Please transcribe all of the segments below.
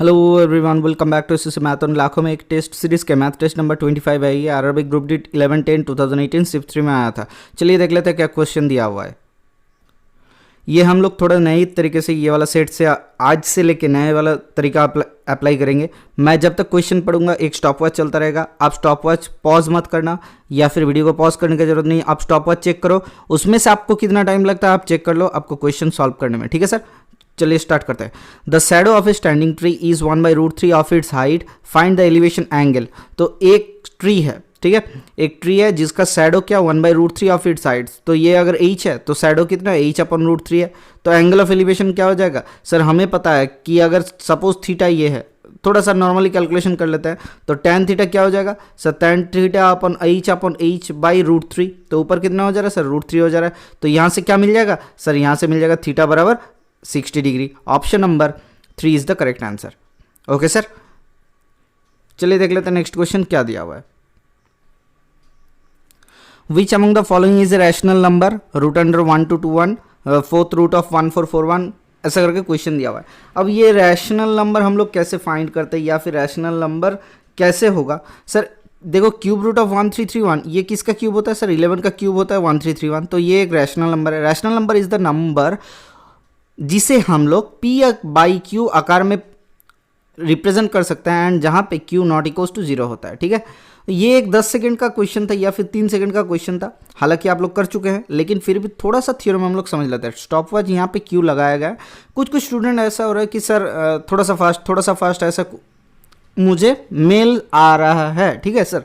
Hello everyone, welcome back to SSC math on. लाखों में एक टेस्ट सीरीज के मैथ टेस्ट नंबर 25 है। ये अरबिक ग्रुप डी 11-10 2018 शिफ्ट 3 में आया था। चलिए देख लेते हैं क्या क्वेश्चन दिया हुआ है। ये हम लोग थोड़ा नए तरीके से ये वाला सेट से आज से लेके नए वाला तरीका अप्लाई करेंगे। मैं जब तक क्वेश्चन पढ़ूंगा एक स्टॉप वॉच चलता रहेगा। आप स्टॉप वॉच पॉज मत करना या फिर वीडियो को पॉज करने की जरूरत नहीं। आप स्टॉप वॉच चेक करो, उसमें से आपको कितना टाइम लगता है आप चेक कर लो आपको क्वेश्चन सॉल्व करने में। ठीक है सर, चलिए स्टार्ट करते हैं। The shadow of A standing tree is 1/√3 of its height, find the elevation angle. तो एक ट्री है, ठीक है, एक ट्री है जिसका शैडो क्या 1/√3 ऑफ इट्स हाइट। तो ये अगर h है तो शैडो कितना है h/√3 है। तो एंगल ऑफ एलिवेशन क्या हो जाएगा सर, हमें पता है कि अगर सपोज थीटा ये है, थोड़ा सा नॉर्मली कैलकुलेशन कर लेते हैं। तो tan थीटा क्या हो जाएगा सर, tan थीटा अपन h/√3। तो ऊपर कितना हो जा रहा है सर, √3 हो जा रहा है। तो यहाँ से क्या मिल जाएगा सर, यहाँ से मिल जाएगा थीटा बराबर 60 degree. Option number 3 is the correct answer. Okay sir, चलिए देख लेते हैं नेक्स्ट क्वेश्चन क्या दिया हुआ है। Which among the following is a rational number, √1 to 1, fourth root of 1441, ऐसा करके क्वेश्चन दिया हुआ है। अब ये रैशनल नंबर हम लोग कैसे फाइंड करते हैं या फिर रैशनल नंबर कैसे होगा सर। देखो क्यूब रूट ऑफ 1331, ये किसका क्यूब होता है सर, 11 का क्यूब होता है 1331। तो ये एक रैशनल नंबर है। Rational number is the number जिसे हम लोग p/q आकार में रिप्रेजेंट कर सकते हैं एंड जहां पे q नॉट इक्वल्स टू 0 होता है। ठीक है, ये एक 10 सेकंड का क्वेश्चन था या फिर 3 सेकंड का क्वेश्चन था। हालांकि आप लोग कर चुके हैं, लेकिन फिर भी थोड़ा सा थ्योरम हम लोग समझ लेते हैं। स्टॉप वॉच यहाँ पे q लगाया गया है। कुछ स्टूडेंट ऐसा हो रहा है कि सर थोड़ा सा फास्ट ऐसा मुझे मेल आ रहा है। ठीक है सर,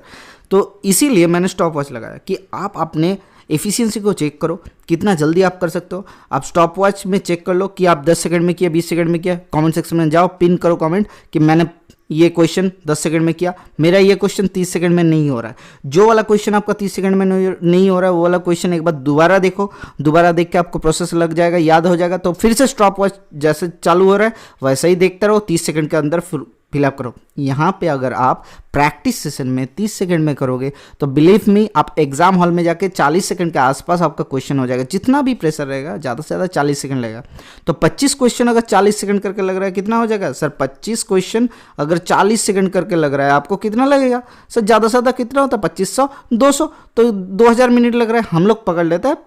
तो इसीलिए मैंने स्टॉप वॉच लगाया कि आप अपने एफिशिएंसी को चेक करो कितना जल्दी आप कर सकते हो। आप स्टॉप वॉच में चेक कर लो कि आप 10 सेकंड में किया, 20 सेकंड में किया। कमेंट सेक्शन में जाओ, पिन करो कमेंट कि मैंने ये क्वेश्चन 10 सेकंड में किया, मेरा ये क्वेश्चन 30 सेकंड में नहीं हो रहा है। जो वाला क्वेश्चन आपका 30 सेकंड में नहीं हो रहा है वो वाला क्वेश्चन एक बार दोबारा देखो, दोबारा देख के आपको प्रोसेस लग जाएगा, याद हो जाएगा। तो फिर से स्टॉप वॉच जैसे चालू हो रहा है वैसा ही देखते रहो, 30 सेकंड के अंदर फिलअप करो। यहाँ पे अगर आप प्रैक्टिस सेशन में 30 सेकंड में करोगे तो बिलीव मी आप एग्जाम हॉल में जाके 40 सेकंड के आसपास आपका क्वेश्चन हो जाएगा। जितना भी प्रेशर रहेगा ज़्यादा से ज़्यादा 40 सेकंड लगेगा। तो 25 क्वेश्चन अगर 40 सेकंड करके लग रहा है कितना हो जाएगा सर, 25 क्वेश्चन अगर 40 सेकंड करके लग रहा है आपको कितना लगेगा सर, ज़्यादा से ज़्यादा कितना होता है 2500 200, तो 2000 मिनट लग रहा है। हम लोग पकड़ लेते हैं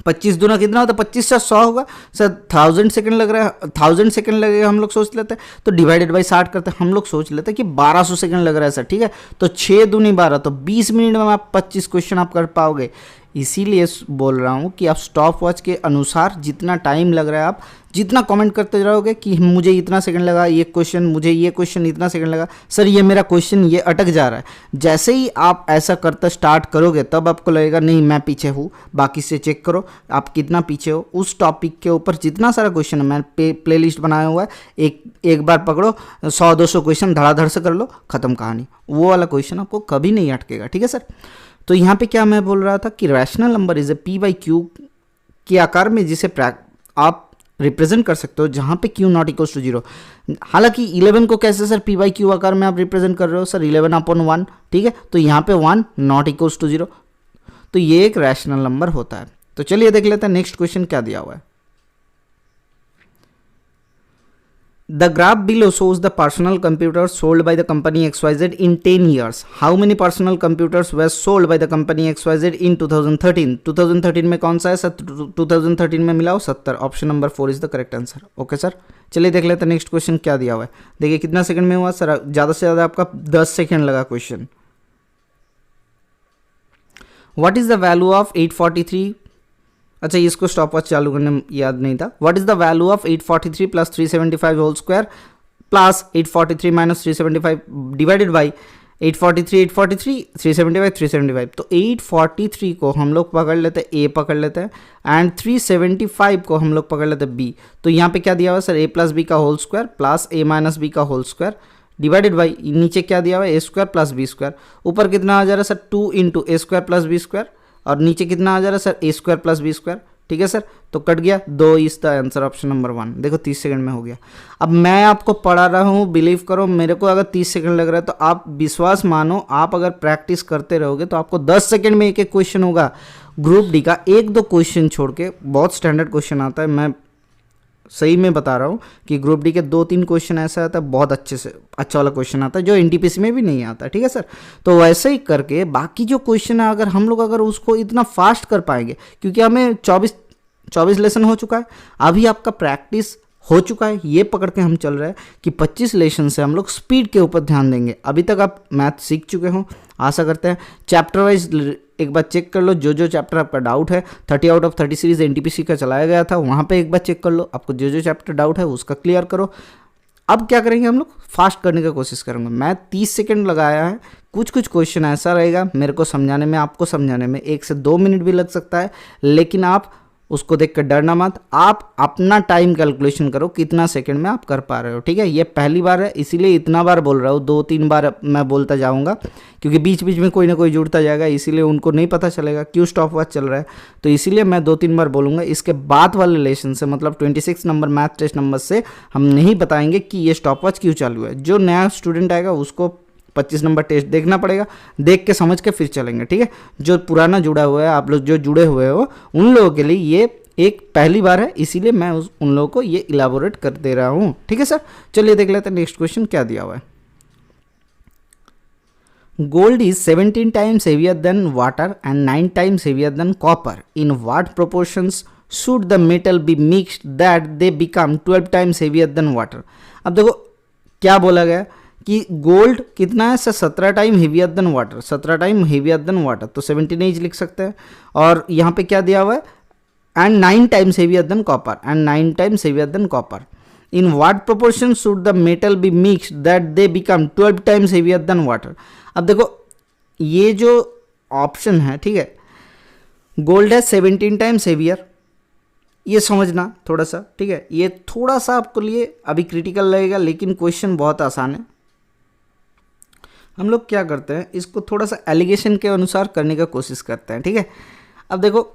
25 दूना कितना होता है, 25 से 100 होगा सर। 1000 सेकंड लग रहा है, 1000 सेकंड लगेगा हम लोग सोच लेते हैं। तो डिवाइडेड बाई 60 करते हैं, हम लोग सोच लेते हैं कि 1200 सेकंड लग रहा है सर। ठीक है, तो 6 दूनी 12, तो 20 मिनट में आप 25 क्वेश्चन आप कर पाओगे। इसीलिए बोल रहा हूँ कि आप स्टॉप वॉच के अनुसार जितना टाइम लग रहा है आप जितना कमेंट करते रहोगे कि मुझे इतना सेकंड लगा ये क्वेश्चन, मुझे ये क्वेश्चन इतना सेकंड लगा सर, ये मेरा क्वेश्चन ये अटक जा रहा है। जैसे ही आप ऐसा करते स्टार्ट करोगे तब आपको लगेगा नहीं मैं पीछे हूँ, बाकी से चेक करो आप कितना पीछे हो। उस टॉपिक के ऊपर जितना सारा क्वेश्चन है मैंने प्ले लिस्ट बनाया हुआ है, एक बार पकड़ो 100-200 क्वेश्चन धड़ाधड़ से कर लो, खत्म कहानी। वो वाला क्वेश्चन आपको कभी नहीं अटकेगा। ठीक है सर, तो यहाँ पे क्या मैं बोल रहा था कि rational number is a p/q के आकार में जिसे आप रिप्रेजेंट कर सकते हो जहाँ पे q नॉट इक्वल्स टू 0। हालांकि 11 को कैसे सर p/q आकार में आप रिप्रेजेंट कर रहे हो सर, 11/1। ठीक है, तो यहाँ पे 1 नॉट इक्वल्स टू 0, तो ये एक रैशनल नंबर होता है। तो चलिए देख लेते हैं नेक्स्ट क्वेश्चन क्या दिया हुआ है। The graph below shows the personal computers sold by the company XYZ in 10 years. How many personal computers were sold by the company XYZ in 2013? 2013 में कौन सा है सर, 2013 में मिलाओ 70। Option number 4 is the correct answer. Okay sir, चलिए देख लेते हैं नेक्स्ट क्वेश्चन क्या दिया हुआ है। देखिए कितना सेकंड में हुआ सर, ज़्यादा से ज़्यादा आपका 10 सेकंड लगा question. What is the value of 843? अच्छा, इसको स्टॉप वॉच चालू करने याद नहीं था। What is the value of 843 plus 375 whole square plus 843 minus 375 divided by 843 375। तो 843 को हम लोग पकड़ लेते हैं ए पकड़ लेते हैं एंड 375 को हम लोग पकड़ लेते हैं बी। तो यहाँ पे क्या दिया हुआ है सर, a प्लस बी का whole square plus a minus B का होल स्क्वायर डिवाइडेड बाई नीचे क्या दिया हुआ है a square plus B square. ऊपर कितना आ जा रहा है sir 2 into A square plus B square और नीचे कितना आ जा रहा है sir a square plus B square. ठीक है सर, तो कट गया 2 is the answer. Option number 1 देखो 30 सेकंड में हो गया। अब मैं आपको पढ़ा रहा हूँ, बिलीव करो मेरे को अगर 30 सेकंड लग रहा है तो आप विश्वास मानो, आप अगर प्रैक्टिस करते रहोगे तो आपको 10 सेकंड में एक क्वेश्चन होगा। ग्रुप डी का 1-2 क्वेश्चन छोड़ के बहुत स्टैंडर्ड क्वेश्चन आता है। मैं सही में बता रहा हूँ कि ग्रुप डी के 2-3 क्वेश्चन ऐसा आता है, बहुत अच्छे से अच्छा वाला क्वेश्चन आता है जो एनटीपीसी में भी नहीं आता, ठीक है सर। तो वैसे ही करके बाकी जो क्वेश्चन है अगर हम लोग अगर उसको इतना फास्ट कर पाएंगे, क्योंकि हमें 24 लेसन हो चुका है, अभी आपका प्रैक्टिस हो चुका है, ये पकड़ के हम चल रहे हैं कि 25 लेसन से हम लोग स्पीड के ऊपर ध्यान देंगे। अभी तक आप मैथ सीख चुके हो, आशा करते हैं। चैप्टर वाइज एक बार चेक कर लो, जो चैप्टर आपका डाउट है, 30 आउट ऑफ 30 सीरीज एनटीपीसी का चलाया गया था, वहाँ पे एक बार चेक कर लो, आपको जो चैप्टर डाउट है उसका क्लियर करो। अब क्या करेंगे हम लोग, फास्ट करने का कोशिश करेंगे। मैं 30 सेकंड लगाया है, कुछ क्वेश्चन ऐसा रहेगा मेरे को समझाने में, आपको समझाने में 1 से 2 मिनट भी लग सकता है, लेकिन आप उसको देख कर डरना मत, आप अपना टाइम कैलकुलेशन करो कितना सेकंड में आप कर पा रहे हो, ठीक है। ये पहली बार है इसीलिए इतना बार बोल रहा हूँ, 2-3 बार मैं बोलता जाऊँगा, क्योंकि बीच बीच में कोई ना कोई जुड़ता जाएगा, इसीलिए उनको नहीं पता चलेगा क्यों स्टॉप वॉच चल रहा है, तो इसीलिए मैं 2-3 बार बोलूँगा। इसके बाद वाले लेसन से मतलब 26 नंबर मैथ टेस्ट नंबर से हम नहीं बताएंगे कि ये स्टॉप वॉच क्यों चालू है। जो नया स्टूडेंट आएगा उसको 25 नंबर टेस्ट देखना पड़ेगा, देख के समझ के फिर चलेंगे, ठीक है। जो पुराना जुड़ा हुआ है, आप लोग जो जुड़े हुए हो, उन लोगों के लिए ये एक पहली बार है, इसीलिए मैं उन लोगों को ये इलाबोरेट कर दे रहा हूँ, ठीक है सर। चलिए देख लेते हैं नेक्स्ट क्वेश्चन क्या दिया हुआ है। Gold is 17 times heavier than water and 9 times heavier than copper, in what proportions should the metal be mixed that they become 12 times heavier than water. अब देखो क्या बोला गया कि गोल्ड कितना है sir, 17 time heavier than water, 17 time heavier than water, तो 17 लिख सकते हैं। और यहाँ पे क्या दिया हुआ है, and 9 times heavier than copper, and 9 times heavier than copper, in what proportion should the metal be mixed that they become 12 times heavier than water. अब देखो ये जो ऑप्शन है, ठीक है, गोल्ड है 17 टाइम्स हेवियर, ये समझना थोड़ा सा, ठीक है। ये थोड़ा सा आपको लिए अभी क्रिटिकल लगेगा, लेकिन क्वेश्चन बहुत आसान है। हम लोग क्या करते हैं, इसको थोड़ा सा एलिगेशन के अनुसार करने का कोशिश करते हैं, ठीक है। अब देखो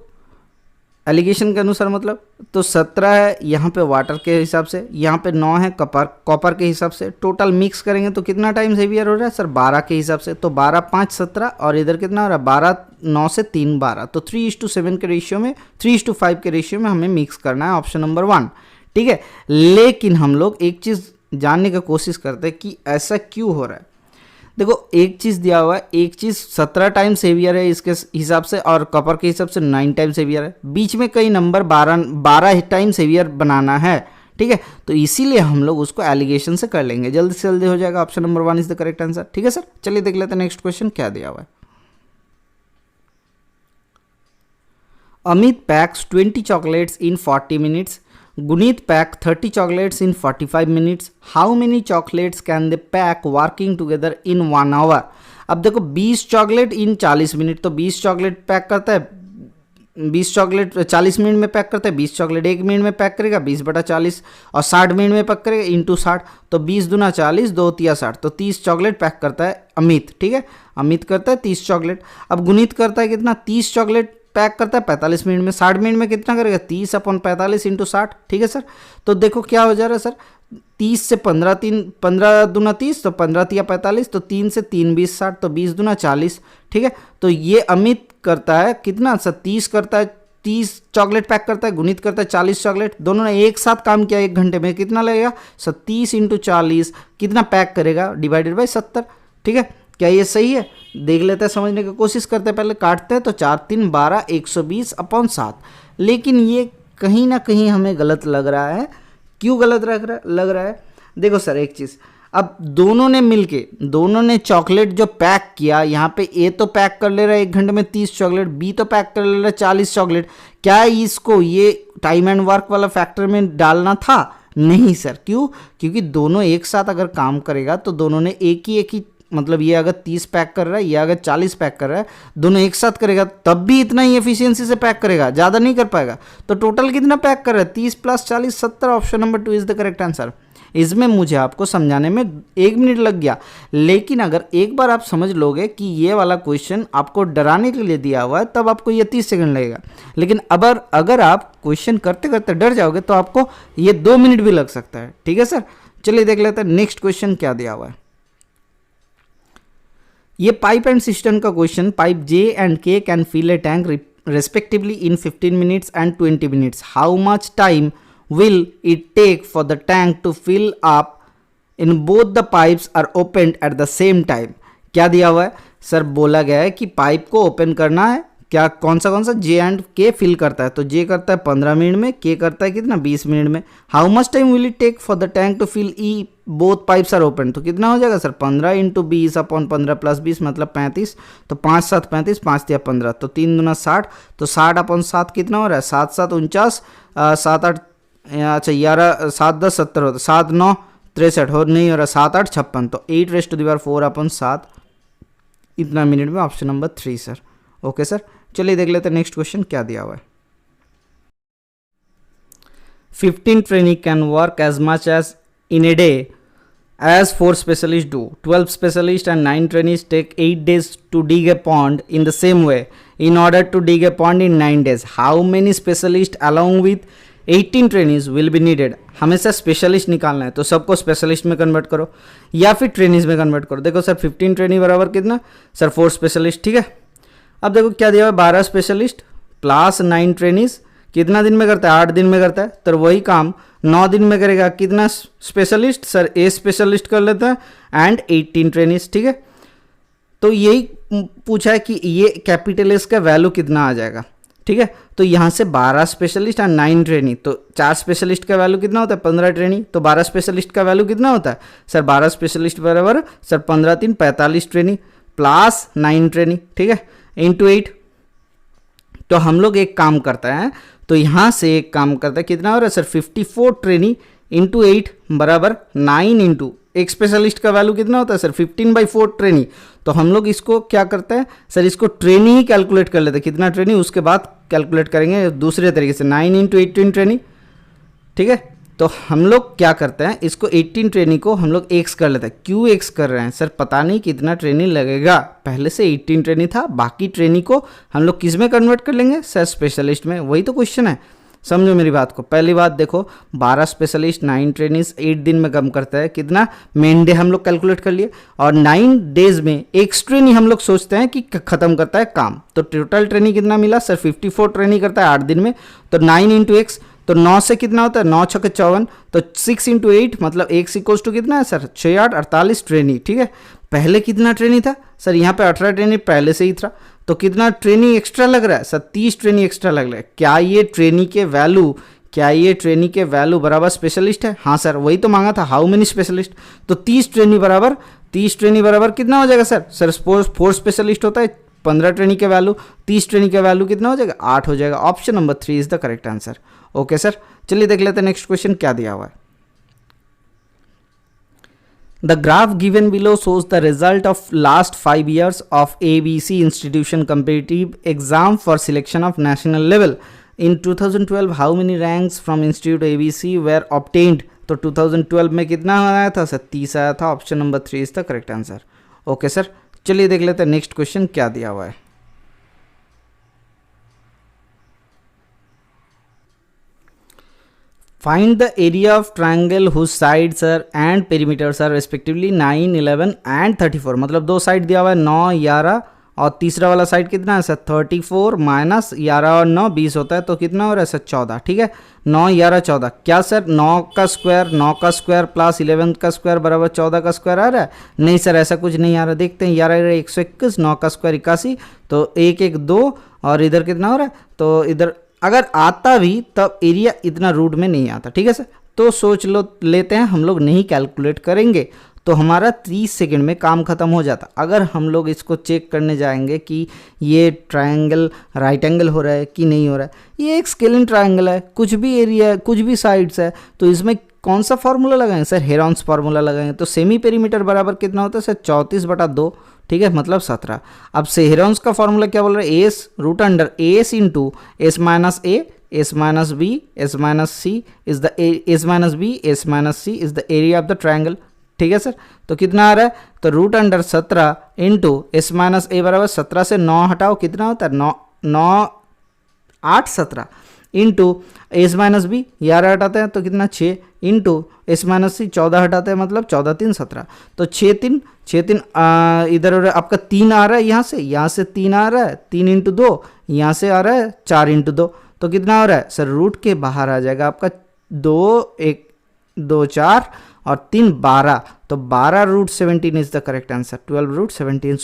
एलिगेशन के अनुसार मतलब तो 17 है यहाँ पे वाटर के हिसाब से, यहाँ पे 9 है कॉपर के हिसाब से, टोटल मिक्स करेंगे तो कितना टाइम्स हेवियर हो रहा है सर, 12 के हिसाब से, तो 12 5 17, और इधर कितना हो रहा है 12 9 से 3 12, तो 3:7 के रेशियो में, 3:5 के रेशियो में हमें मिक्स करना है, ऑप्शन नंबर 1, ठीक है। लेकिन हम लोग एक चीज़ जानने की कोशिश करते हैं कि ऐसा क्यों हो रहा है। देखो एक चीज़ दिया हुआ है, एक चीज़ 17 टाइम्स हेवियर है इसके हिसाब से, और कॉपर के हिसाब से 9 टाइम्स हेवियर है, बीच में कई नंबर 12 टाइम्स हेवियर बनाना है, ठीक है। तो इसीलिए हम लोग उसको एलिगेशन से कर लेंगे, जल्दी से जल्दी हो जाएगा, option number 1 is the correct answer, ठीक है सर। चलिए देख लेते हैं नेक्स्ट क्वेश्चन क्या दिया हुआ है। Amit PACS 20 chocolates in 40 minutes, Gunit pack 30 chocolates in 45 minutes. How many chocolates can they pack working together in 1 hour? अब देखो 20 चॉकलेट इन 40 मिनट, तो 20 चॉकलेट पैक करता है, 20 चॉकलेट 40 मिनट में पैक करता है, 20 चॉकलेट 1 मिनट में पैक करेगा 20/40, और 60 मिनट में पैक करेगा इंटू 60, तो 20 दूना 40, 2 तिया 60, तो 30 चॉकलेट पैक करता है अमित, ठीक है। अमित करता है 30 चॉकलेट। अब गुनीत करता है कितना, 30 चॉकलेट पैक करता है 45 मिनट में, 60 मिनट में कितना करेगा 30/45 इंटू 60, ठीक है सर। तो देखो क्या हो जा रहा है सर, 30 से 15 दूना 30, तो 15 तिया 45, तो 3 से 3 20 60, तो 20 दूना 40, ठीक है। तो ये अमित करता है कितना सर, 30 करता है, 30 चॉकलेट पैक करता है, गुणित करता है 40 चॉकलेट, दोनों ने एक साथ काम किया 1 घंटे में, कितना लगेगा सर 30 इंटू 40 कितना पैक करेगा, डिवाइडेड बाई 70, ठीक है। क्या ये सही है, देख लेते हैं, समझने की कोशिश करते हैं, पहले काटते हैं, तो 4 3 12 120/7, लेकिन ये कहीं ना कहीं हमें गलत लग रहा है। क्यों गलत लग रहा है, देखो सर एक चीज़, अब दोनों ने मिलके, दोनों ने चॉकलेट जो पैक किया, यहाँ पे ए तो पैक कर ले रहा है 1 घंटे में 30 चॉकलेट, बी तो पैक कर ले रहा है 40 चॉकलेट, क्या इसको ये टाइम एंड वर्क वाला फैक्टर में डालना था, नहीं सर। क्यों, क्योंकि दोनों एक साथ अगर काम करेगा तो दोनों ने एक ही मतलब ये अगर 30 पैक कर रहा है, या अगर 40 पैक कर रहा है, दोनों एक साथ करेगा तब भी इतना ही एफिशिएंसी से पैक करेगा, ज़्यादा नहीं कर पाएगा। तो टोटल कितना पैक कर रहा है, 30 + 40 70, option number 2 is the correct answer. इसमें मुझे आपको समझाने में 1 मिनट लग गया, लेकिन अगर एक बार आप समझ लोगे कि ये वाला क्वेश्चन आपको डराने के लिए दिया हुआ है, तब आपको ये 30 सेकंड लगेगा। लेकिन अगर आप क्वेश्चन करते करते डर जाओगे तो आपको ये 2 मिनट भी लग सकता है, ठीक है सर। चलिए देख लेते हैं नेक्स्ट क्वेश्चन क्या दिया हुआ है। ये पाइप एंड सिस्टम का question, pipe J and K can fill a tank respectively in 15 minutes and 20 minutes, how much time will it take for the tank to fill up in both the pipes are open at the same time? क्या दिया हुआ है sir? बोला गया है कि pipe को open करना है, क्या कौन सा जे एंड के फिल करता है, तो जे करता है 15 मिनट में, के करता है कितना 20 मिनट में. How much time will it take for the tank to fill if both pipes are open? तो कितना हो जाएगा सर 15 इंटू 20 अपॉन 15 प्लस 20 मतलब 35. तो 5 7 35, 5 3 15, तो 3 दूना 60, तो 60 अपॉन 7 कितना हो रहा है 7 7 49, 7 8 अच्छा 11 7 10 70 होता है, 7 9 63 हो नहीं हो रहा, 7 8 56, तो 8⁴ अपन 7 इतना मिनट में. Option number 3 sir. Okay sir, चलिए देख लेते हैं नेक्स्ट क्वेश्चन क्या दिया हुआ है. 15 trainee can work as much as in a day as 4 specialist do. 12 specialist and 9 trainees take 8 days to dig a pond in the same way. In order to dig a pond in 9 days, how many specialists along with 18 trainees will be needed? हमेशा specialist निकालना है, तो सबको specialist में convert करो या फिर trainees में कन्वर्ट करो. देखो सर 15 ट्रेनी बराबर कितना सर 4 स्पेशलिस्ट. ठीक है, अब देखो क्या दिया हुआ है 12 स्पेशलिस्ट प्लस 9 ट्रेनीज कितना दिन में करता है 8 दिन में करता है, तो वही काम 9 दिन में करेगा. कितना स्पेशलिस्ट सर ए स्पेशलिस्ट कर लेता है एंड 18 ट्रेनीज. ठीक है, तो यही पूछा है कि ये कैपिटल एस का वैल्यू कितना आ जाएगा. ठीक है, तो यहाँ से 12 स्पेशलिस्ट एंड 9 ट्रेनी, तो 4 स्पेशलिस्ट का वैल्यू कितना होता है 15 ट्रेनी, तो 12 स्पेशलिस्ट का वैल्यू कितना होता है सर 12 स्पेशलिस्ट बराबर सर 15 3 45 ट्रेनी प्लस 9 ट्रेनी. ठीक है, इंटू 8. तो हम लोग एक काम करता है, तो यहाँ से एक काम करता है कितना हो रहा है सर 54 ट्रेनी इंटू 8 बराबर 9 इंटू एक स्पेशलिस्ट का वैल्यू कितना होता है सर 15/4 ट्रेनी. तो हम लोग इसको क्या करते हैं सर, इसको ट्रेनी ही कैलकुलेट कर लेते हैं कितना ट्रेनी, उसके बाद कैलकुलेट करेंगे दूसरे तरीके से 9 इंटू 18 ट्रेनी. ठीक है, तो हम लोग क्या करते हैं इसको 18 ट्रेनी को हम लोग एक्स कर लेते हैं. क्यों एक्स कर रहे हैं सर, पता नहीं कितना ट्रेनी लगेगा, पहले से 18 ट्रेनी था, बाकी ट्रेनी को हम लोग किस में कन्वर्ट कर लेंगे सर स्पेशलिस्ट में. वही तो क्वेश्चन है, समझो मेरी बात को. पहली बात देखो 12 स्पेशलिस्ट 9 ट्रेनीज 8 दिन में कम करता है कितना, मेन डे हम लोग कैलकुलेट कर लिए, और 9 डेज में एक ट्रेनी हम लोग सोचते हैं कि खत्म करता है काम. तो टोटल ट्रेनी कितना मिला सर 54 ट्रेनी करता है 8 दिन में, तो 9 इंटू एक्स, तो 9 से कितना होता है 9 6 54, तो 6 इंटू 8 मतलब x इक्वल्स टू कितना है सर 6 8 48 ट्रेनी. ठीक है, पहले कितना ट्रेनी था सर, यहाँ पे 18 ट्रेनी पहले से ही था, तो कितना ट्रेनी एक्स्ट्रा लग रहा है सर 30 ट्रेनी एक्स्ट्रा लग रहा है. क्या ये ट्रेनी के वैल्यू बराबर स्पेशलिस्ट है? हाँ सर, वही तो मांगा था, हाउ मेनी स्पेशलिस्ट. तो 30 ट्रेनी बराबर कितना हो जाएगा सर 4 स्पेशलिस्ट होता है 15 ट्रेनी के वैल्यू, 30 ट्रेनी के वैल्यू कितना हो जाएगा 8 हो जाएगा. Option number 3 is the correct answer. Okay sir, चलिए देख लेते हैं नेक्स्ट क्वेश्चन क्या दिया हुआ है. The graph given below shows the result of last 5 years of ABC institution competitive exam for selection of national level. In 2012, how many ranks from Institute ABC were obtained? तो 2012 में कितना आया था sir 30 आया था. Option number 3 is the correct answer. Okay sir, चलिए देख लेते हैं नेक्स्ट क्वेश्चन क्या दिया हुआ है. Find the area of triangle whose sides are and perimeters are respectively 9, 11 and 34. मतलब दो साइड दिया हुआ है 9, 11 और तीसरा वाला साइड कितना है सर 34 माइनस 11 और 9 20 होता है, तो कितना हो रहा है सर 14. ठीक है, 9 11 14. क्या सर 9 का स्क्वायर प्लस 11 का स्क्वायर बराबर 14 का स्क्वायर आ रहा है? नहीं सर, ऐसा कुछ नहीं आ रहा. देखते हैं 11 121, 9 का स्क्वायर 81, तो 1 1 2 और इधर कितना हो रहा है, तो इधर अगर आता भी तब एरिया इतना रूट में नहीं आता. ठीक है सर, तो सोच लेते हैं हम लोग नहीं कैलकुलेट करेंगे, तो हमारा 30 सेकंड में काम खत्म हो जाता. अगर हम लोग इसको चेक करने जाएंगे कि ये ट्रायंगल राइट एंगल हो रहा है कि नहीं हो रहा है, ये एक स्केलिन ट्रायंगल है, कुछ भी एरिया है, कुछ भी साइड्स है, तो इसमें कौन सा फॉर्मूला लगाएंगे सर हेरॉन्स फार्मूला लगाएंगे. तो सेमी पेरीमीटर बराबर कितना होता है सर 34/2. ठीक है, मतलब 17. अब सेहेरॉन्स का फॉर्मूला क्या बोल रहा है, S root under S into S minus A S minus B S minus C is the S minus B S minus C is the area of the triangle. ठीक है सर, तो कितना आ रहा है, तो root under 17 into S minus A बराबर 17 से 9 हटाओ कितना होता है 9 8 17 इंटू एस माइनस बी 11 हटाते हैं तो कितना 6 इंटू एस माइनस सी 14 हटाते हैं मतलब 14 3 17, तो 6 3 इधर आपका 3 आ रहा है, यहाँ से 3 आ रहा है, 3 इंटू 2 यहाँ से आ रहा है 4 इंटू 2, तो कितना हो रहा है सर रूट के बाहर आ जाएगा आपका 2 1 2 4 और 3 12, तो 12√17 is the correct answer, 12√17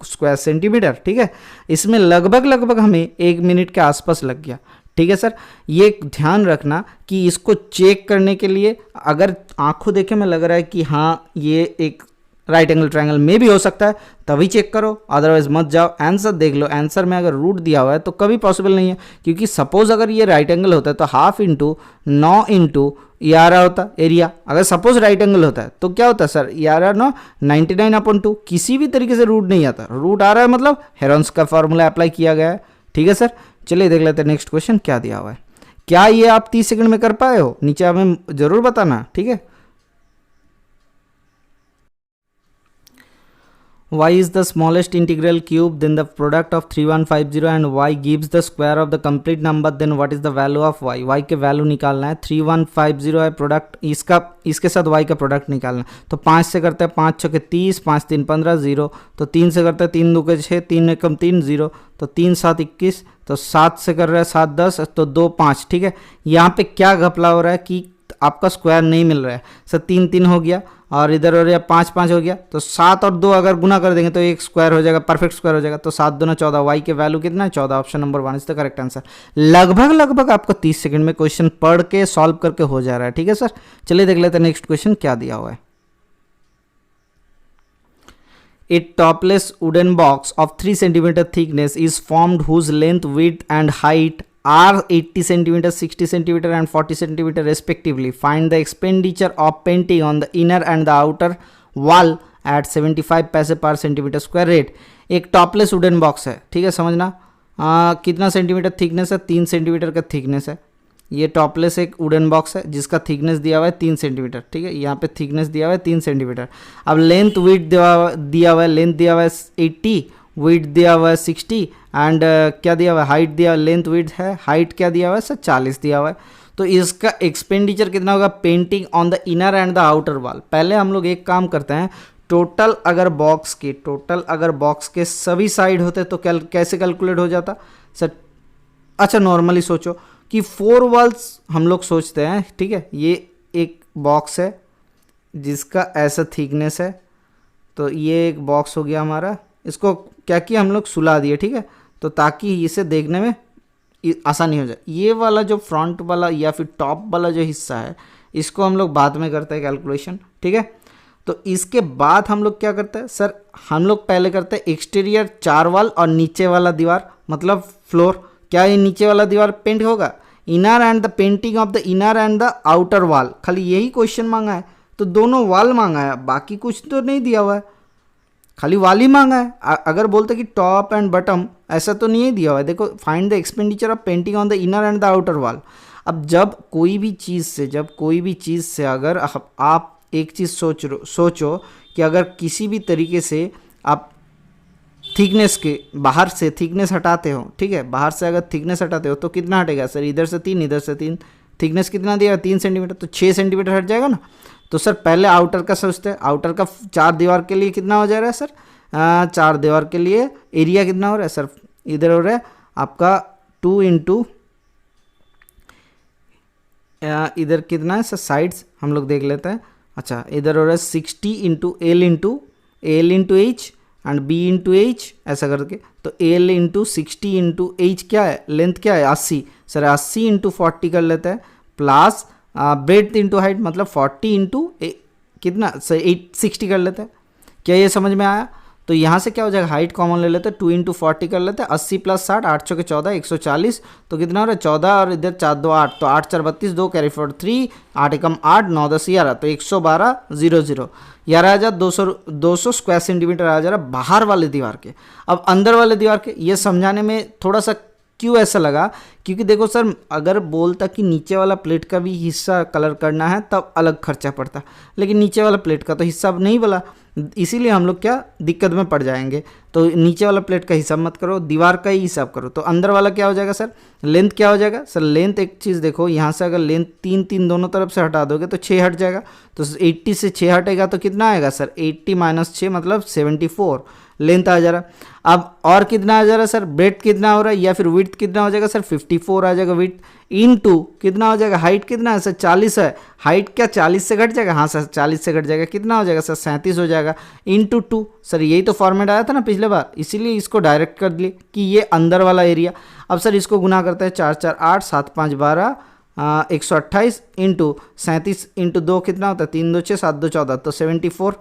square centimetre. ठीक है, इसमें लगभग हमें 1 मिनट के आसपास लग गया। ठीक है सर, ये ध्यान रखना कि इसको चेक करने के लिए अगर आंखों देखे में लग रहा है कि हाँ ये एक राइट एंगल ट्रायंगल में भी हो सकता है, तभी चेक करो, अदरवाइज मत जाओ। आंसर देख लो, आंसर में अगर रूट दिया हुआ है तो कभी पॉसिबल नहीं है, क्योंकि सपोज अगर ये राइट एंगल होता है तो 1/2 × 9 × ये आ रहा होता एरिया। अगर सपोज राइट एंगल होता है तो क्या होता है सर, ये आ रहा ना 99/2, किसी भी तरीके से रूट नहीं आता, रूट आ रहा है मतलब हेरोन्स का फॉर्मूला अप्लाई किया गया है। ठीक है सर, चलिए देख लेते हैं नेक्स्ट क्वेश्चन क्या दिया हुआ है। क्या ये आप 30 सेकंड में कर पाए हो, नीचे हमें जरूर बताना। ठीक है, y is the smallest integral cube, then the product of 3150 and y gives the square of the complete number, then what is the value of y। y के वैल्यू निकालना है, 3150 है प्रोडक्ट, इसके साथ y का प्रोडक्ट निकालना है। तो 5 से करते हैं 5 6 30, 5 3 15 0, तो 3 से करते हैं 3 2 6, 3 1 3 0, तो 3 7 21, तो 7 से कर रहे हैं 7 10, तो 2 5। ठीक है, यहाँ पे क्या घपला हो रहा है कि आपका स्क्वायर नहीं मिल रहा है सर, 3 3 हो गया और इधर हो रहा है 5 5 हो गया, तो 7 और 2 अगर गुना कर देंगे तो एक स्क्वायर हो जाएगा, परफेक्ट स्क्वायर हो जाएगा। तो 7 दूना 14, वाई के वैल्यू कितना है 14, option number 1 is the correct answer. लगभग आपको 30 सेकंड में क्वेश्चन पढ़ के सॉल्व करके हो जा रहा है। ठीक है सर, चलिए देख लेते हैं नेक्स्ट क्वेश्चन क्या दिया हुआ है। A topless wooden box of 3 cm thickness is formed whose length, width and height are 80 cm, 60 cm and 40 cm respectively. Find the expenditure of painting on the inner and the outer wall at 75 पैसे पर centimetre square rate. एक topless wooden box है, ठीक है, समझना कितना centimetre thickness है, 3 centimetre का थिकनेस है। ये टॉपलेस एक वुडन बॉक्स है जिसका थिकनेस दिया हुआ है 3 सेंटीमीटर। ठीक है, यहाँ पे थिकनेस दिया हुआ है 3 सेंटीमीटर। अब लेंथ विड्थ दिया हुआ है, लेंथ दिया हुआ है 80, विड्थ दिया हुआ है 60 एंड क्या दिया हुआ है, हाइट दिया हुआ है, लेंथ विड्थ है, हाइट क्या दिया हुआ है सर 40 दिया हुआ है। तो इसका एक्सपेंडिचर कितना होगा, painting on the inner and the outer wall. पहले हम लोग एक काम करते हैं, टोटल अगर बॉक्स के सभी साइड होते तो कैसे कैलकुलेट हो जाता सर। अच्छा, नॉर्मली सोचो कि 4 वॉल्स हम लोग सोचते हैं, ठीक है, ये एक बॉक्स है जिसका ऐसा थिकनेस है, तो ये एक बॉक्स हो गया हमारा। इसको क्या किया हम लोग, सुला दिए, ठीक है, तो ताकि इसे देखने में आसानी हो जाए। ये वाला जो फ्रंट वाला या फिर टॉप वाला जो हिस्सा है इसको हम लोग बाद में करते हैं कैलकुलेशन। ठीक है, तो इसके बाद हम लोग क्या करते हैं सर, हम लोग पहले करते हैं एक्सटीरियर 4 वॉल और नीचे वाला दीवार मतलब फ्लोर। क्या ये नीचे वाला दीवार पेंट होगा, inner and the painting of the inner and the outer wall, खाली यही क्वेश्चन मांगा है, तो दोनों वॉल मांगा है, बाकी कुछ तो नहीं दिया हुआ है, खाली वॉल ही मांगा है। अगर बोलते कि टॉप एंड बटम, ऐसा तो नहीं दिया हुआ है। देखो, find the expenditure of painting on the inner and the outer wall. अब जब कोई भी चीज़ से अगर आप एक चीज़ सोचो कि अगर किसी भी तरीके से आप थिकनेस के बाहर से थिकनेस हटाते हो, ठीक है, बाहर से अगर थिकनेस हटाते हो तो कितना हटेगा सर, इधर से 3 इधर से 3, थिकनेस कितना दिया 3 सेंटीमीटर, तो 6 सेंटीमीटर हट जाएगा ना। तो सर पहले आउटर का सोचते हैं, आउटर का 4 दीवार के लिए कितना हो जा रहा है सर, 4 दीवार के लिए एरिया कितना हो रहा है सर, इधर हो रहा है आपका 2 इंटू इधर कितना है सर, साइड्स हम लोग देख लेते हैं। अच्छा, इधर हो रहा है 60 into L into H and B into H, ऐसा करके, तो एल इंटू 60 इंटू एच क्या है, लेंथ क्या है 80, सर 80 इंटू 40 कर लेते हैं, प्लस ब्रेड्थ इंटू हाइट मतलब 40 इंटू कितना सर 60 कर लेते हैं। क्या ये समझ में आया? तो यहाँ से क्या हो जाएगा, हाइट कॉमन ले लेते हैं, 2 इंटू 40 कर लेते हैं, 80 प्लस 60, 8 चौके 14, 140, तो कितना हो रहा है 14 और इधर 4 2 8, तो 8 4 32, 2 कैरी फॉर 3, 8 एकम 8, 9 10 11, तो 112 00 200 स्क्वायर सेंटीमीटर आ जा रहा है बाहर वाले दीवार के। अब अंदर वाले दीवार के ये समझाने में थोड़ा सा क्यों ऐसा लगा, क्योंकि देखो सर, अगर बोलता कि नीचे वाला प्लेट का भी हिस्सा कलर करना है तब अलग खर्चा पड़ता, लेकिन नीचे वाला प्लेट का तो हिस्सा नहीं बोला, इसीलिए हम लोग क्या दिक्कत में पड़ जाएंगे। तो नीचे वाला प्लेट का हिसाब मत करो, दीवार का ही हिसाब करो। तो अंदर वाला क्या हो जाएगा सर, लेंथ क्या हो जाएगा सर, लेंथ एक चीज़ देखो, यहाँ से अगर लेंथ 3 दोनों तरफ से हटा दोगे तो 6 हट जाएगा। तो 80 से 6 हटेगा तो कितना आएगा सर, 80 - 6 मतलब 74 लेंथ आ जा रहा। अब और कितना आ जा रहा सर, ब्रेड्थ कितना हो रहा है या फिर विड्थ कितना हो जाएगा सर, 54 आ जाएगा विड्थ, इनटू कितना हो जाएगा, हाइट कितना है सर 40 है, हाइट क्या 40 से घट जाएगा, हाँ सर 40 से घट जाएगा, कितना हो जाएगा सर 37 हो जाएगा, इनटू 2। सर यही तो फॉर्मेट आया था ना पिछले बार, इसीलिए इसको डायरेक्ट कर दिए कि ये अंदर वाला एरिया। अब सर इसको गुना करते हैं, 4 4 8 7 5 12 128 इंटू 37 इंटू 2 कितना होता है, 3 2 6 7 2 14, तो 74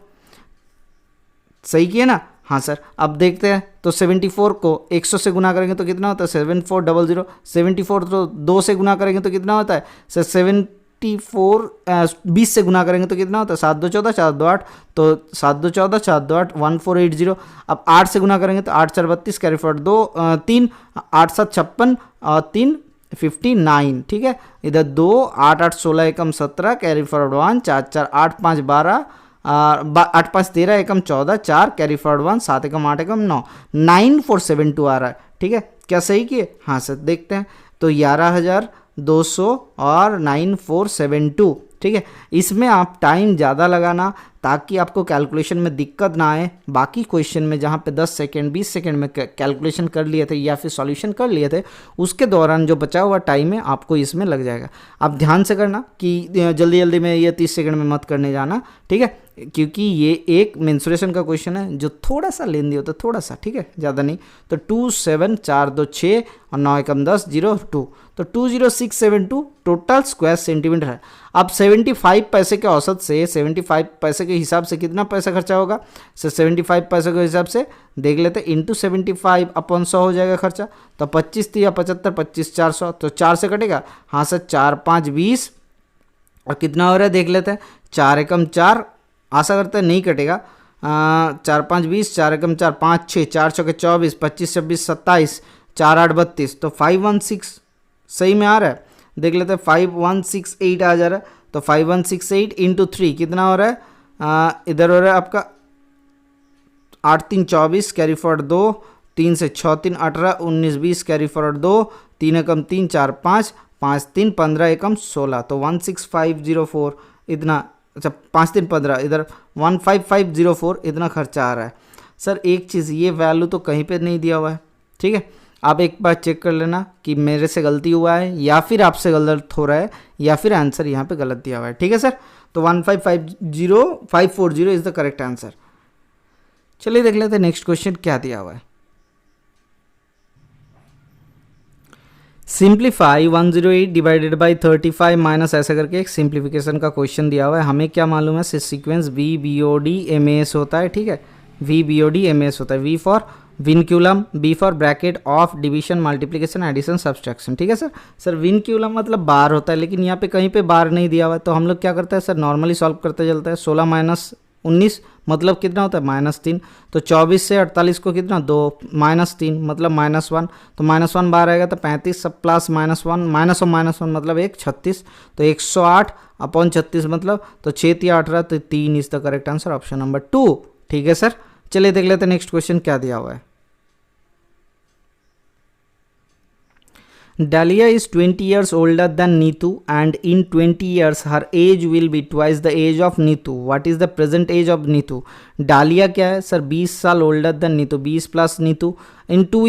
सही किए ना। हाँ सर अब देखते हैं, तो 74 को 100 से गुना करेंगे तो कितना होता है 7400, 74 तो 2 से गुना करेंगे तो कितना होता है सर 74 20 से गुना करेंगे तो कितना होता है 7 2 14 4 2 8, तो 7 2 14 4 2 8 1480। अब 8 से गुना करेंगे तो 8 4 32 कैरी फॉरवर्ड 2 3 8 7 56 और 3 59, ठीक है। इधर 2 8 8 16 एकम 17 कैरी फॉरवर्ड 1 4 4 8 5 12 8 5 13 एकम 14 4 कैरी फॉरवर्ड 1 7 एकम 8 एकम 9 9472 आ रहा है, ठीक है। क्या सही किए, हाँ सर देखते हैं, तो 11200 और 9472, ठीक है। इसमें आप टाइम ज़्यादा लगाना ताकि आपको कैलकुलेशन में दिक्कत ना आए। बाकी क्वेश्चन में जहाँ पे 10 सेकेंड 20 सेकेंड में कैलकुलेशन कर लिए थे या फिर सॉल्यूशन कर लिए थे, उसके दौरान जो बचा हुआ टाइम है आपको इसमें लग जाएगा। आप ध्यान से करना कि जल्दी जल्दी में ये 30 सेकेंड में मत करने जाना, ठीक है, क्योंकि ये एक मेंसुरेशन का क्वेश्चन है जो थोड़ा सा लेंदी होता है, थोड़ा सा, ठीक है, ज़्यादा नहीं। तो 2 7 4 2 6 और 9 एकम 10 0 2, तो 20672 टोटल स्क्वायर सेंटीमीटर है। अब 75 पैसे के औसत से 75 पैसे के हिसाब से कितना पैसा खर्चा होगा सर, 75 पैसे के हिसाब से देख लेते, इंटू 75 अपॉन 100 हो जाएगा खर्चा। तो 25 या 75 25 400, तो 4 से कटेगा, हाँ सर 4 5 20 और कितना हो रहा है देख लेते हैं, 4 एकम 4, आशा करते हैं नहीं कटेगा, 4 5 20 4 एकम 4 5 6 4 6 24 25 26 27 4 8 32, तो 516 सही में आ रहा है, देख लेते हैं 5168 आ जा रहा है। तो 5168 इंटू 3 कितना हो रहा है, इधर हो रहा है आपका 8 3 24 कैरी फॉरवर्ड 2 3 से 6 3 18 19 20 कैरी फॉरवर्ड 2 3 एकम 3 4 5 5 3 15 एकम 16, तो 16504 इतना, अच्छा 5 3 15 इधर 15504 इतना खर्चा आ रहा है। सर एक चीज़, ये वैल्यू तो कहीं पे नहीं दिया हुआ है, ठीक है। आप एक बार चेक कर लेना कि मेरे से गलती हुआ है या फिर आपसे गलत हो रहा है या फिर आंसर यहाँ पे गलत दिया हुआ है, ठीक है सर। तो 1550540 इज द करेक्ट आंसर। चलिए देख लेते हैं नेक्स्ट क्वेश्चन क्या दिया हुआ है। सिंप्लीफाई 108 डिवाइडेड बाई 35 माइनस ऐसा करके एक सिंप्लीफिकेशन का क्वेश्चन दिया हुआ है। हमें क्या मालूम है, sequence V B O D M S होता है, ठीक है, V B O D M S होता है, V for vinculum, B for bracket of division multiplication addition subtraction, ठीक है सर। सर विनक्यूलम मतलब बार होता है, लेकिन यहाँ पे कहीं पे बार नहीं दिया हुआ है, तो हम लोग क्या करते हैं सर, नॉर्मली सॉल्व करते चलते हैं। 16 माइनस 19 मतलब कितना होता है -3, तो 24 से 48 को कितना 2 -3 मतलब -1, तो -1 बार आएगा तो 35 सब प्लस -1 माइनस और -1 मतलब 1 36, तो 108 अपॉन 36 मतलब तो 6 या 18, तो 3 is the correct answer, option number 2, ठीक है सर। चलिए देख लेते हैं नेक्स्ट क्वेश्चन क्या दिया हुआ है। Dahlia is 20 years older than Neetu and in 20 years her age will be twice the age of Neetu. What is the present age of Neetu? Dahlia क्या है सर, 20 साल older than Neetu, 20 plus Neetu in 2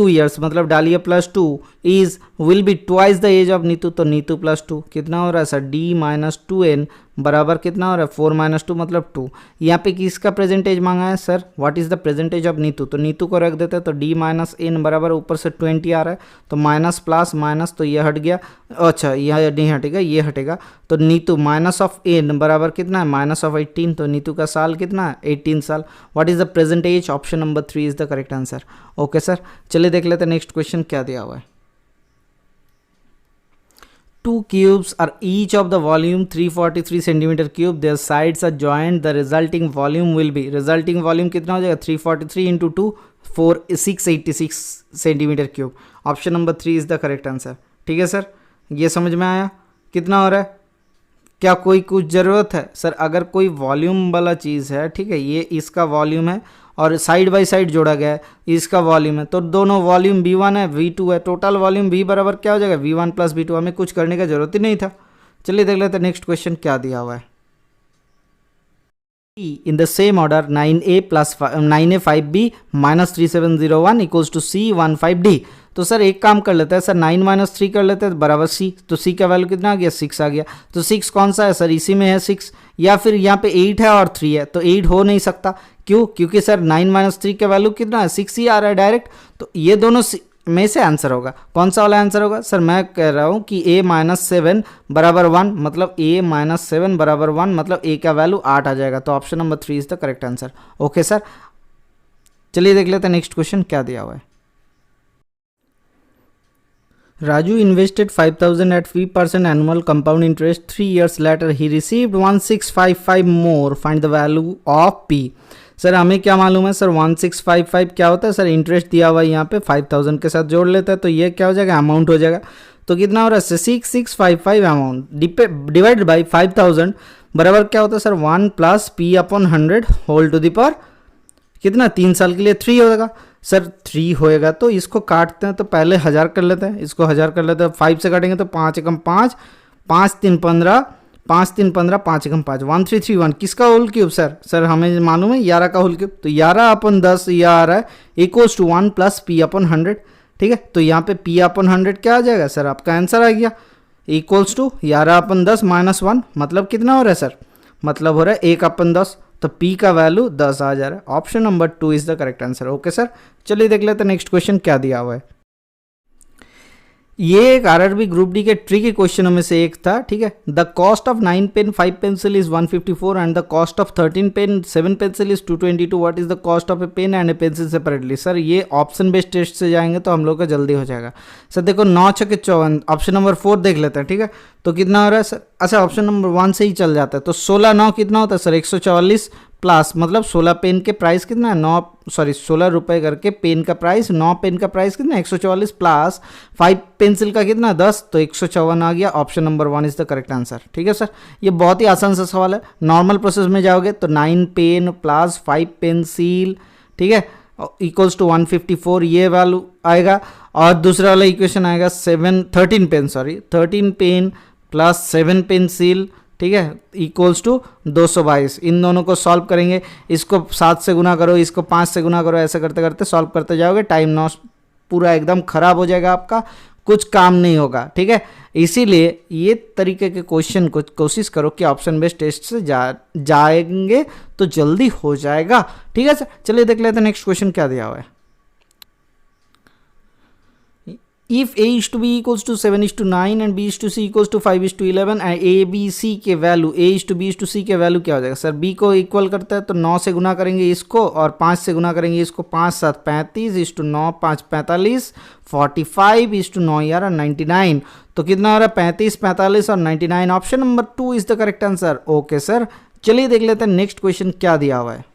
years मतलब Dalia plus 2 is will be twice the age of Neetu, तो Neetu plus 2 कितना हो रहा है sir, D minus 2n बराबर कितना हो रहा है 4 माइनस 2 मतलब 2। यहाँ पे किसका प्रेजेंटेज मांगा है sir, what is the percentage of Neetu, तो नीतू को रख देते हैं, तो डी माइनस एन बराबर ऊपर से 20 आ रहा है, तो माइनस प्लस माइनस तो ये हट गया, अच्छा यह नहीं हटेगा ये हटेगा, तो नीतू माइनस ऑफ एन बराबर कितना है माइनस ऑफ 18, तो नीतू का साल कितना है 18 साल। What is the present age, option number 3 is the correct answer. Okay sir, चलिए देख लेते हैं नेक्स्ट क्वेश्चन क्या दिया हुआ है। Two cubes are each of the volume 343 centimeter cube. Their sides are joined. The resulting volume will be, resulting volume कितना हो जाएगा 343 into 2 686 centimetre cube. Option number 3 is the correct answer. ठीक है sir, ये समझ में आया कितना हो रहा है क्या कोई कुछ ज़रूरत है सर? अगर कोई वॉल्यूम वाला चीज़ है, ठीक है, ये इसका वॉल्यूम है और साइड बाय साइड जोड़ा गया है, इसका वॉल्यूम है, तो दोनों वॉल्यूम V1 है V2 है, टोटल वॉल्यूम V बराबर क्या हो जाएगा V1 प्लस V2। हमें कुछ करने का जरूरत ही नहीं था। चलिए देख लेते हैं नेक्स्ट क्वेश्चन क्या दिया हुआ है। in the same order 9a plus 9a 5b minus 3701 equals to c 15d। तो सर एक काम कर लेते हैं सर, 9 माइनस 3 कर लेते हैं बराबर c। तो c का वैल्यू कितना आ गया 6 आ गया। तो 6 कौन सा है सर? इसी में है 6, या फिर यहाँ पे 8 है और 3 है, तो 8 हो नहीं सकता। क्यों? क्योंकि सर 9 माइनस 3 का वैल्यू कितना है 6 ही आ रहा है डायरेक्ट। तो ये दोनों में से आंसर होगा। कौन सा वाला आंसर होगा सर? मैं कह रहा हूँ कि a माइनस 7 बराबर 1, मतलब a माइनस 7 बराबर 1, मतलब a का वैल्यू 8 आ जाएगा। तो option number 3 is the correct answer. Okay sir, चलिए देख लेते हैं नेक्स्ट क्वेश्चन क्या दिया हुआ है। Raju invested 5,000 at 3% annual compound interest. 3 years later, he received 1655 more. Find the value of P. Sir हमें क्या मालूम है सर? 1655 क्या होता है सर? इंटरेस्ट दिया हुआ है यहाँ पे 5000 के साथ जोड़ लेता है, तो ये क्या हो जाएगा? अमाउंट हो जाएगा। तो कितना हो रहा है? 6655 अमाउंट डिवाइडेड बाई 5000 बराबर क्या होता है sir? 1 plus P upon 100 whole to the power कितना? 3 साल के लिए 3 होगा सर। 3 होएगा तो इसको काटते हैं, तो पहले 1000 कर लेते हैं, इसको 1000 कर लेते हैं। 5 से काटेंगे तो 5 एकम 5, 5 3 15, 5 3 15, 5 एकम 5, 1331। किसका होल क्यूब सर? सर हमें मालूम है 11 का होल क्यूब। तो 11 अपन 10 यह आ रहा है equals to 1 plus P upon 100। ठीक है, तो यहाँ पे P अपॉन 100 क्या आ जाएगा सर? आपका आंसर आ गया इक्वल्स टू 11 अपन 10 माइनस 1, मतलब कितना हो रहा है सर? मतलब हो रहा है 1 अपन 10, तो P का वैल्यू 10 आ जा रहा है। Option number 2 is the correct answer. Okay sir, चलिए देख लेते हैं नेक्स्ट क्वेश्चन क्या दिया हुआ है। ये एक आरआरबी ग्रुप डी के ट्रिकी क्वेश्चनों में से एक था। ठीक है, the cost of 9 pen 5 pencil is 154 and the cost of 13 pen 7 pencil is 222। What is the cost of a pen and a pencil separately? Sir ये ऑप्शन बेस्ड टेस्ट से जाएंगे तो हम लोग का जल्दी हो जाएगा। सर देखो 9 छके 54, ऑप्शन नंबर 4 देख लेते हैं। ठीक है, तो कितना हो रहा है सर? अच्छा, ऑप्शन नंबर 1 से ही चल जाता है। तो 16 9 कितना होता है सर? 144 प्लस, मतलब 16 पेन के प्राइस कितना है? 16 रुपए करके पेन का प्राइस, 9 पेन का प्राइस कितना? 144 प्लस 5 पेंसिल का कितना? 10, तो 154 आ गया। Option number 1 is the correct answer. ठीक है सर, ये बहुत ही आसान सा सवाल है। नॉर्मल प्रोसेस में जाओगे तो 9 पेन प्लस 5 पेंसिल, ठीक है, इक्वल्स टू 154 ये वैल्यू आएगा। और दूसरा वाला इक्वेशन आएगा 13 पेन प्लस 7 पेंसिल, ठीक है, इक्वल्स टू 222। इन दोनों को सॉल्व करेंगे, इसको 7 से गुना करो, इसको 5 से गुना करो, ऐसे करते करते सॉल्व करते जाओगे, टाइम नॉट पूरा एकदम खराब हो जाएगा आपका, कुछ काम नहीं होगा। ठीक है, इसीलिए ये तरीके के क्वेश्चन को कोशिश करो कि ऑप्शन बेस्ड टेस्ट से जाएंगे तो जल्दी हो जाएगा। ठीक है सर, चलिए देख लेते हैं नेक्स्ट क्वेश्चन क्या दिया हुआ है। If a is to b equals to 7 is to 9 and b is to c equals to 5 is to 11 and a b c के value a is to b is to c के value क्या हो जाएगा sir? b को equal करता है तो 9 से गुना करेंगे इसको और 5 से गुना करेंगे इसको, 5 7 35 is to 9 5 45, 45 is to 9 यार 99। तो कितना हो रहा है? 35 45 और 99। Option number 2 is the correct answer. Okay sir, चलिए देख लेते हैं नेक्स्ट क्वेश्चन क्या दिया हुआ है।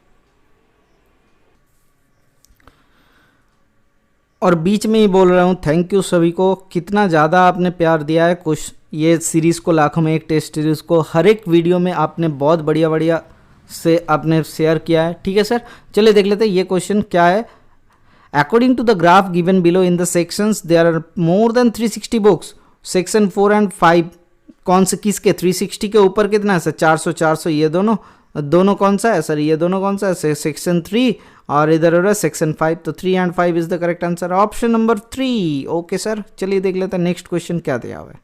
और बीच में ही बोल रहा हूँ थैंक यू सभी को, कितना ज़्यादा आपने प्यार दिया है। कुछ ये सीरीज़ को लाखों में एक टेस्ट सीरीज़ को हर एक वीडियो में आपने बहुत बढ़िया बढ़िया से आपने शेयर किया है। ठीक है सर, चलिए देख लेते हैं ये क्वेश्चन क्या है। According to the graph given below in the sections there are more than 360 books. Section 4 and 5 कौन से किसके? 360 के ऊपर कितना है सर? 400 400। ये दोनों कौन सा है सर? ये दोनों कौन सा है? सेक्शन 3 और इधर हो रहा है सेक्शन 5। तो 3 and 5 is the correct answer. Option number 3। Okay sir, चलिए देख लेते हैं नेक्स्ट क्वेश्चन क्या दिया हुआ है।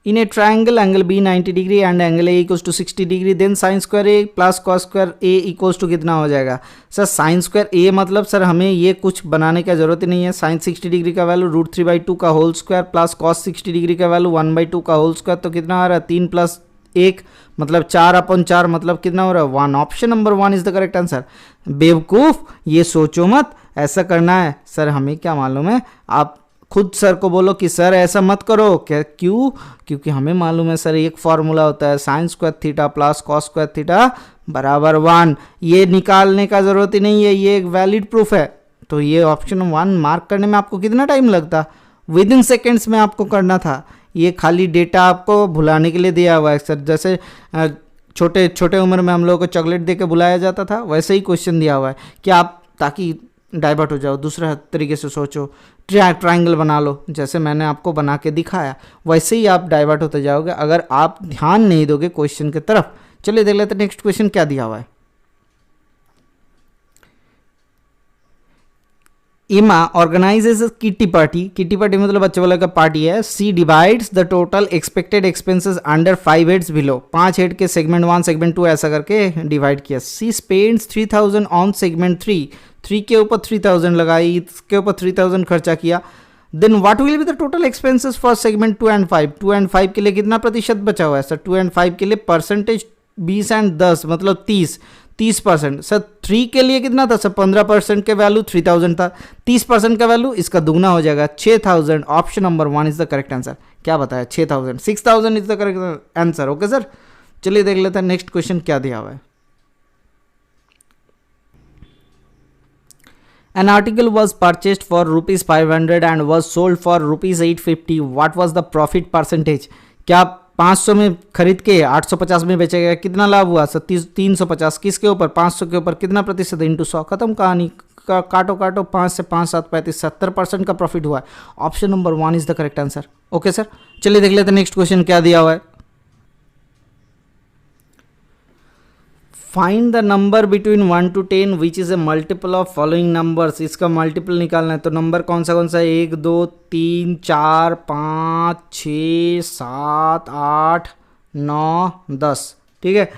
In a triangle angle B 90 degree and angle A equals to 60 degree, then sine square A plus cos square A equals to कितना हो जाएगा सर? साइन स्क्वायर ए मतलब सर हमें ये कुछ बनाने का जरूरत ही नहीं है। साइन 60 डिग्री का वैल्यू √3/2 का whole square plus cos 60 degree का वैल्यू 1/2 का होल स्क्वायर, तो कितना आ रहा है? 3 + 1 मतलब 4/4, मतलब कितना हो रहा है? 1। Option number 1 is the correct answer. बेवकूफ, ये सोचो मत ऐसा करना है सर, हमें क्या मालूम है। आप खुद सर को बोलो कि सर ऐसा मत करो। क्या? क्यों? क्योंकि हमें मालूम है सर एक फॉर्मूला होता है sine square theta plus cos square theta बराबर 1। ये निकालने का जरूरत ही नहीं है, ये एक वैलिड प्रूफ है। तो ये ऑप्शन 1 मार्क करने में आपको कितना टाइम लगता? विद इन सेकेंड्स में आपको करना था। ये खाली डेटा आपको भुलाने के लिए दिया हुआ है सर। जैसे छोटे छोटे उम्र में हम लोगों को चॉकलेट दे के बुलाया जाता था, वैसे ही क्वेश्चन दिया हुआ है कि आप ताकि डाइवर्ट हो जाओ, दूसरा तरीके से सोचो, ट्रायंगल बना लो, जैसे मैंने आपको बना के दिखाया वैसे ही आप डाइवर्ट होते जाओगे अगर आप ध्यान नहीं दोगे क्वेश्चन की तरफ। चलिए देख लेते नेक्स्ट क्वेश्चन क्या दिया हुआ है। Emma organizes kitty party, kitty party मतलब बच्चे वाले का पार्टी है। C divides the total expected expenses under 5 heads below, 5 head के सेगमेंट 1 सेगमेंट 2 ऐसा करके डिवाइड किया। सी स्पेंड्स 3000 ऑन सेगमेंट 3 के ऊपर 3000 लगाई, इसके ऊपर 3000 खर्चा किया। Then what will be the total expenses for segment 2 and 5, 2 and 5 के लिए कितना प्रतिशत बचा हुआ है सर? 2 एंड 5 के लिए परसेंटेज 20 एंड 10 मतलब 30% सर। 3 के लिए कितना था सर? 15% के वैल्यू 3000 था, 30% का वैल्यू इसका दुगना हो जाएगा 6000। Option number 1 is the correct answer. क्या बताया? 6000, 6000 is the correct answer. Okay sir, चलिए देख लेते हैं नेक्स्ट क्वेश्चन क्या दिया हुआ है। An article was purchased for rupees 500 and was sold for rupees 850. What was the profit percentage? क्या 500 में खरीद के 850 में बेचेगा, कितना लाभ हुआ सर? 350। किसके ऊपर? 500 के ऊपर। कितना प्रतिशत? इंटू 100। खत्म कहानी। काटो 5 से 5 7 35, 70% का प्रॉफिट हुआ है। Option number 1 is the correct answer. Okay sir, चलिए देख लेते हैं नेक्स्ट क्वेश्चन क्या दिया हुआ है। Find the number between 1 to 10 which is a multiple of following numbers. इसका मल्टीपल निकालना है, तो नंबर कौन सा है? 1 2 3 4 5 6 7 8 9 10। ठीक है,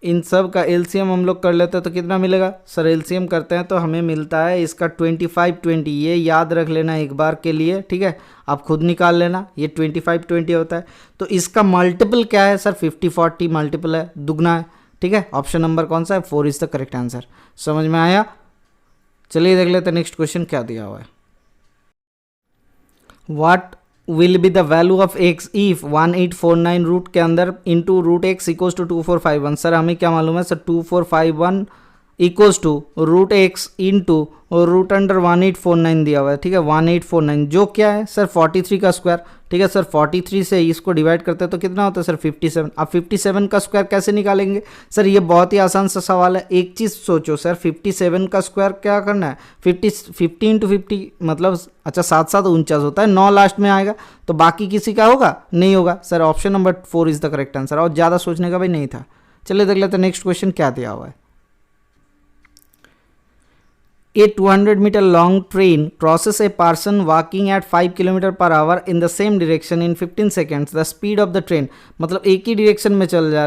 इन सब का एलसीएम हम लोग कर लेते हैं तो कितना मिलेगा सर? एलसीएम करते हैं तो हमें मिलता है इसका 25-20। ये याद रख लेना एक बार के लिए, ठीक है, आप खुद निकाल लेना। ये 25-20 होता है। तो इसका मल्टीपल क्या है सर? 50-40 मल्टीपल है, दुगना है। ठीक है, ऑप्शन नंबर कौन सा है? 4 इज द करेक्ट आंसर। समझ में आया? चलिए देख लेते हैं नेक्स्ट क्वेश्चन क्या दिया हुआ है। What will be the value of x if 1849 root के अंदर into root X equals to 2451। Sir हमें क्या मालूम है sir? 2451 equals to root X into root under 1849 दिया हुआ है। ठीक है, 1849 जो क्या है सर? 43 का स्क्वायर। ठीक है सर, 43 से इसको डिवाइड करते हैं तो कितना होता है सर? 57। अब 57 का स्क्वायर कैसे निकालेंगे सर? ये बहुत ही आसान सा सवाल है। एक चीज़ सोचो सर, 57 का स्क्वायर क्या करना है? 50 इंटू 50 मतलब अच्छा 7 7 49 होता है, 9 लास्ट में आएगा, तो बाकी किसी का होगा? नहीं होगा sir. Option number 4 is the correct answer. और ज़्यादा सोचने का भी नहीं था। चलिए देख लेते हैं नेक्स्ट क्वेश्चन क्या दिया हुआ है। A 200 meter long train crosses a person walking at 5 km per hour in the same direction in 15 seconds. The speed of the train मतलब एक ही डायरेक्शन में चले जा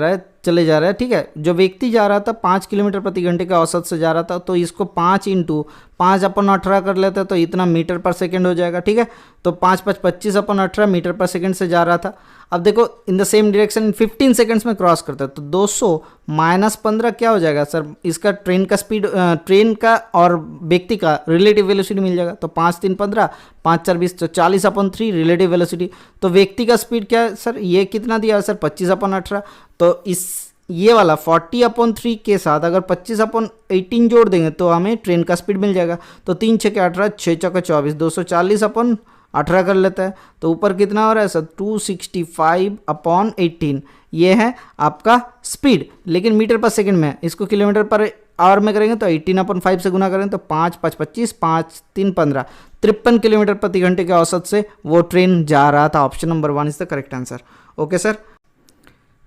रहा है। ठीक है, जो व्यक्ति जा रहा था 5 किलोमीटर प्रति घंटे के औसत से जा रहा था, तो इसको 5 इंटू 5/18 कर लेते हैं तो इतना मीटर पर सेकंड हो जाएगा। ठीक है, तो 5 5 25/18 मीटर पर सेकंड से जा रहा था। अब देखो in the same direction in 15 seconds में क्रॉस करता है, तो 200 माइनस 15 क्या हो जाएगा सर? इसका ट्रेन का स्पीड, ट्रेन का और व्यक्ति का रिलेटिव वेलोसिटी मिल जाएगा। तो 5 3 15, 5 4 20, तो 40/3 रिलेटिव वेलोसिटी। तो व्यक्ति का स्पीड क्या है सर? ये कितना दिया है सर? 25/18। तो इस ये वाला 40/3 के साथ अगर 25/18 जोड़ देंगे तो हमें ट्रेन का स्पीड मिल जाएगा। तो 3 6 18, 6 4 24, 240/18 कर लेता है। तो ऊपर कितना हो रहा है सर? 265/18। ये है आपका स्पीड, लेकिन मीटर पर सेकंड में। इसको किलोमीटर पर आवर में करेंगे तो 18/5 से गुना करेंगे तो 5 5 25, 5 3 15, 53 किलोमीटर प्रति घंटे के औसत से वो ट्रेन जा रहा था। Option number 1 is the correct answer. Okay sir,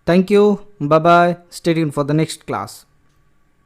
thank you, bye bye, stay tuned for the next class.